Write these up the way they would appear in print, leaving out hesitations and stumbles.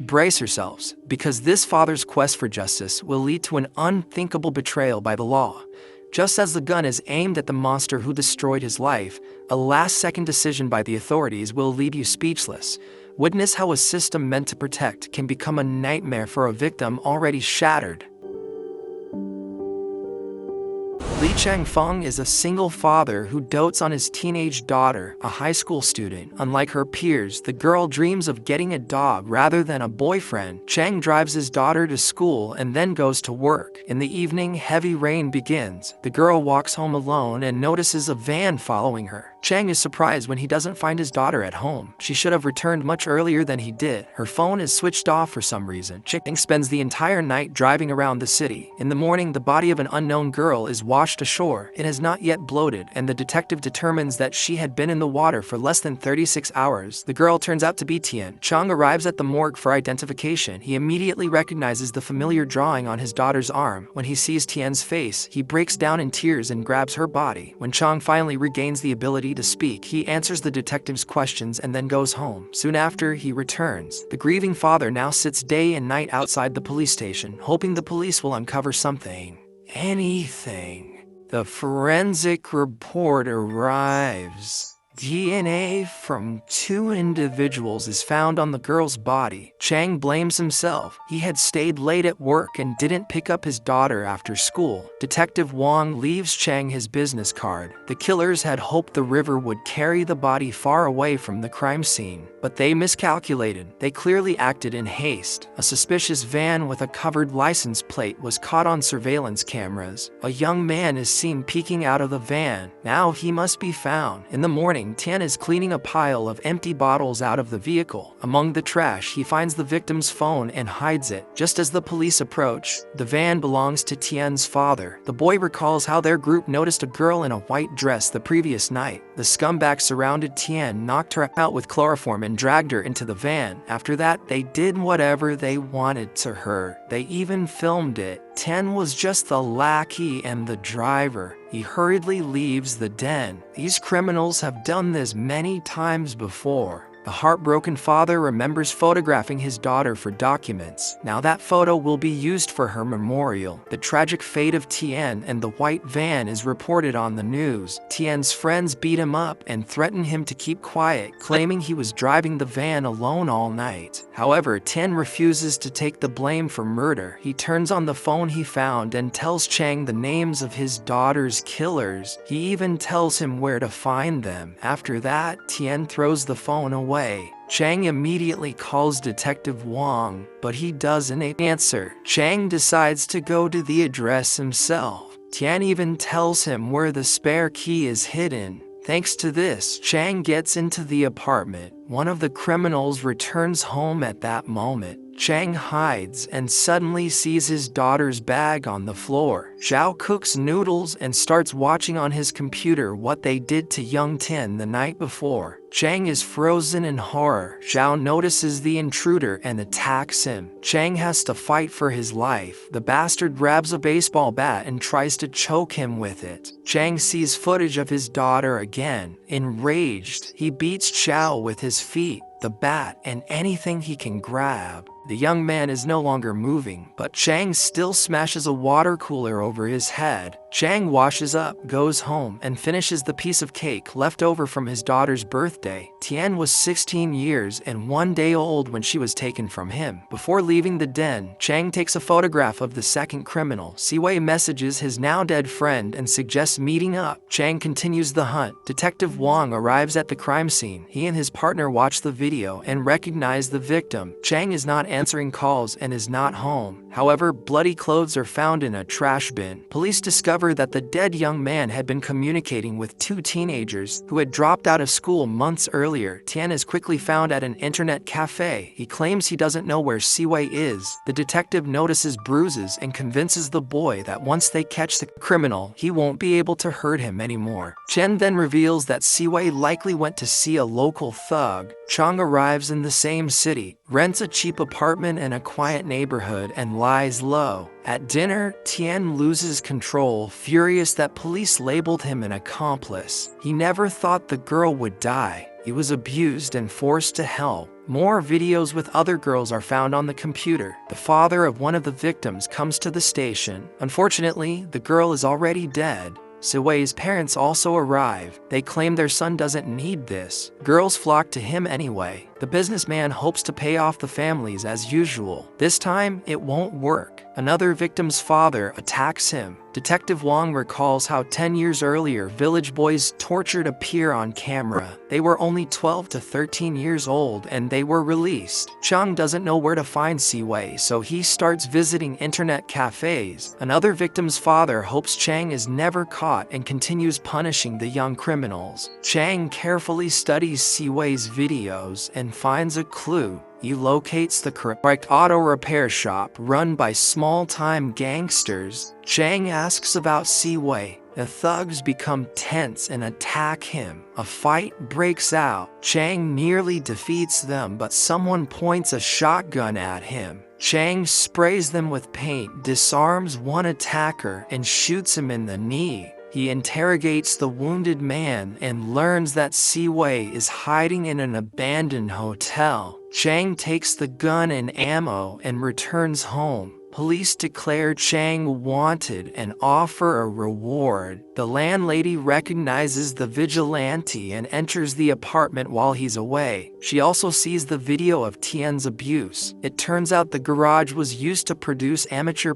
Brace yourselves, because this father's quest for justice will lead to an unthinkable betrayal by the law. Just as the gun is aimed at the monster who destroyed his life, a last-second decision by the authorities will leave you speechless. Witness how a system meant to protect can become a nightmare for a victim already shattered. Li Changfeng is a single father who dotes on his teenage daughter, a high school student. Unlike her peers, the girl dreams of getting a dog rather than a boyfriend. Chang drives his daughter to school and then goes to work. In the evening, heavy rain begins. The girl walks home alone and notices a van following her. Chang is surprised when he doesn't find his daughter at home. She should have returned much earlier than he did. Her phone is switched off for some reason. Chang spends the entire night driving around the city. In the morning, the body of an unknown girl is washed ashore. It has not yet bloated, and the detective determines that she had been in the water for less than 36 hours. The girl turns out to be Tian. Chang arrives at the morgue for identification. He immediately recognizes the familiar drawing on his daughter's arm. When he sees Tian's face, he breaks down in tears and grabs her body. When Chang finally regains the ability to speak, he answers the detective's questions and then goes home. Soon after, he returns. The grieving father now sits day and night outside the police station, hoping the police will uncover something. Anything. The forensic report arrives. DNA from 2 individuals is found on the girl's body. Chang blames himself. He had stayed late at work and didn't pick up his daughter after school. Detective Wang leaves Chang his business card. The killers had hoped the river would carry the body far away from the crime scene, but they miscalculated. They clearly acted in haste. A suspicious van with a covered license plate was caught on surveillance cameras. A young man is seen peeking out of the van. Now he must be found. In the morning, Tian is cleaning a pile of empty bottles out of the vehicle. Among the trash, he finds the victim's phone and hides it. Just as the police approach, the van belongs to Tian's father. The boy recalls how their group noticed a girl in a white dress the previous night. The scumbags surrounded Tian, knocked her out with chloroform, and dragged her into the van. After that, they did whatever they wanted to her. They even filmed it. Tian was just the lackey and the driver. He hurriedly leaves the den. These criminals have done this many times before. The heartbroken father remembers photographing his daughter for documents. Now that photo will be used for her memorial. The tragic fate of Tian and the white van is reported on the news. Tian's friends beat him up and threaten him to keep quiet, claiming he was driving the van alone all night. However, Tian refuses to take the blame for murder. He turns on the phone he found and tells Chang the names of his daughter's killers. He even tells him where to find them. After that, Tian throws the phone away. Chang immediately calls Detective Wang, but he doesn't answer. Chang decides to go to the address himself. Tian even tells him where the spare key is hidden. Thanks to this, Chang gets into the apartment. One of the criminals returns home at that moment. Chang hides and suddenly sees his daughter's bag on the floor. Zhao cooks noodles and starts watching on his computer what they did to young Tian the night before. Chang is frozen in horror. Zhao notices the intruder and attacks him. Chang has to fight for his life. The bastard grabs a baseball bat and tries to choke him with it. Chang sees footage of his daughter again. Enraged, he beats Zhao with his feet, the bat, and anything he can grab. The young man is no longer moving, but Chang still smashes a water cooler over his head. Chang washes up, goes home, and finishes the piece of cake left over from his daughter's birthday. Tian was 16 years and 1 day old when she was taken from him. Before leaving the den, Chang takes a photograph of the second criminal. Siwei messages his now dead friend and suggests meeting up. Chang continues the hunt. Detective Wang arrives at the crime scene. He and his partner watch the video and recognize the victim. Chang is not answering calls and is not home. However, bloody clothes are found in a trash bin. Police discover that the dead young man had been communicating with 2 teenagers who had dropped out of school months earlier. Tian is quickly found at an internet cafe. He claims he doesn't know where Siwei is. The detective notices bruises and convinces the boy that once they catch the criminal, he won't be able to hurt him anymore. Chen then reveals that Siwei likely went to see a local thug. Chang arrives in the same city, rents a cheap apartment in a quiet neighborhood, and lies low. At dinner, Tian loses control, furious that police labeled him an accomplice. He never thought the girl would die. He was abused and forced to help. More videos with other girls are found on the computer. The father of one of the victims comes to the station. Unfortunately, the girl is already dead. Siwei's parents also arrive. They claim their son doesn't need this. Girls flock to him anyway. The businessman hopes to pay off the families as usual. This time, it won't work. Another victim's father attacks him. Detective Wong recalls how 10 years earlier, village boys tortured a peer on camera. They were only 12 to 13 years old and they were released. Chang doesn't know where to find Siwei, so he starts visiting internet cafes. Another victim's father hopes Chang is never caught and continues punishing the young criminals. Chang carefully studies Siwei's videos and finds a clue. He locates the correct auto repair shop run by small-time gangsters. Chang asks about Siwei. The thugs become tense and attack him. A fight breaks out. Chang nearly defeats them, but someone points a shotgun at him. Chang sprays them with paint, disarms one attacker, and shoots him in the knee. He interrogates the wounded man and learns that Siwei is hiding in an abandoned hotel. Chang takes the gun and ammo and returns home. Police declare Chang wanted and offer a reward. The landlady recognizes the vigilante and enters the apartment while he's away. She also sees the video of Tian's abuse. It turns out the garage was used to produce amateur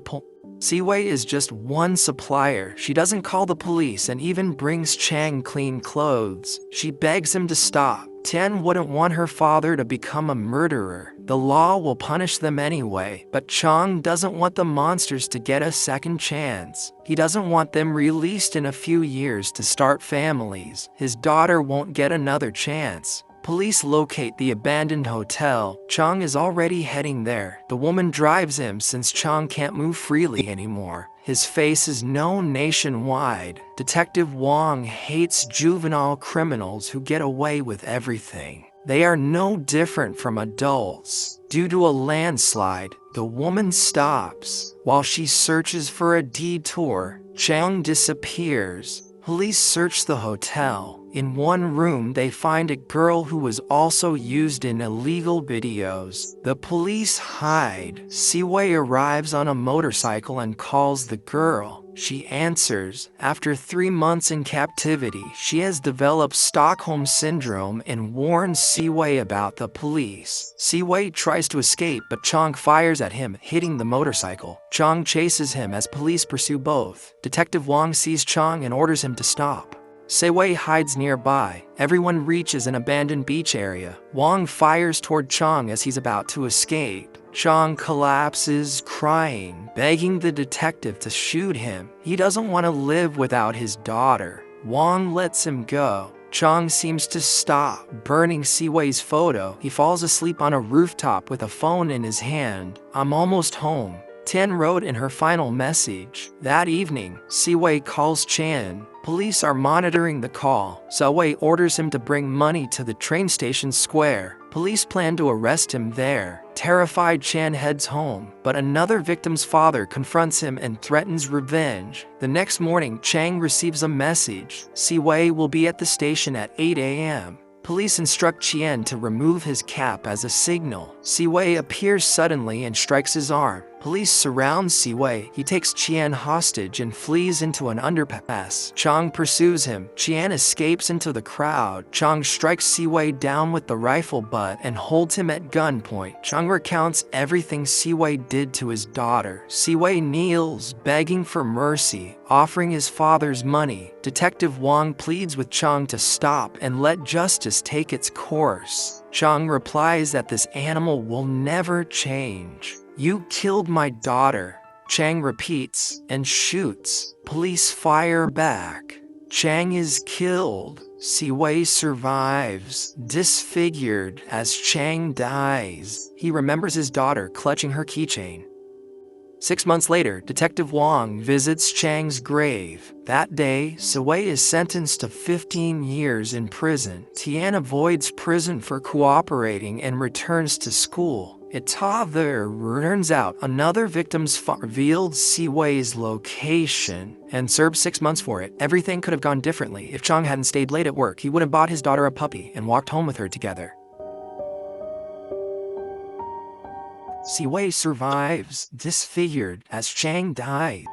Siwei is just one supplier. She doesn't call the police and even brings Chang clean clothes. She begs him to stop. Tian wouldn't want her father to become a murderer. The law will punish them anyway, but Chang doesn't want the monsters to get a second chance. He doesn't want them released in a few years to start families. His daughter won't get another chance. Police locate the abandoned hotel. Chang is already heading there. The woman drives him since Chang can't move freely anymore. His face is known nationwide. Detective Wong hates juvenile criminals who get away with everything. They are no different from adults. Due to a landslide, the woman stops. While she searches for a detour, Chang disappears. Police search the hotel. In one room, they find a girl who was also used in illegal videos. The police hide. Siwei arrives on a motorcycle and calls the girl. She answers. After 3 months in captivity, she has developed Stockholm Syndrome and warns Siwei about the police. Siwei tries to escape, but Chang fires at him, hitting the motorcycle. Chang chases him as police pursue both. Detective Wong sees Chang and orders him to stop. Siwei hides nearby. Everyone reaches an abandoned beach area. Wong fires toward Chang as he's about to escape. Chang collapses, crying, begging the detective to shoot him. He doesn't want to live without his daughter. Wong lets him go. Chang seems to stop, burning Siwei's photo. He falls asleep on a rooftop with a phone in his hand. "I'm almost home," Tian wrote in her final message. That evening, Siwei calls Chan. Police are monitoring the call. Siwei orders him to bring money to the train station square. Police plan to arrest him there. Terrified, Chan heads home, but another victim's father confronts him and threatens revenge. The next morning, Chang receives a message. Siwei will be at the station at 8 a.m. Police instruct Qian to remove his cap as a signal. Siwei appears suddenly and strikes his arm. Police surround Siwei. He takes Qian hostage and flees into an underpass. Chang pursues him. Qian escapes into the crowd. Chang strikes Siwei down with the rifle butt and holds him at gunpoint. Chang recounts everything Siwei did to his daughter. Siwei kneels, begging for mercy, offering his father's money. Detective Wong pleads with Chang to stop and let justice take its course. Chang replies that this animal will never change. "You killed my daughter." Chang repeats and shoots. Police fire back. Chang is killed. Siwei survives, disfigured as Chang dies. He remembers his daughter clutching her keychain. 6 months later, Detective Wong visits Chang's grave. That day, Siwei is sentenced to 15 years in prison. Tian avoids prison for cooperating and returns to school. It turns out another victim's revealed Siwei's location and served 6 months for it. Everything could have gone differently. If Chang hadn't stayed late at work, he would have bought his daughter a puppy and walked home with her together. Siwei survives, disfigured, as Chang died.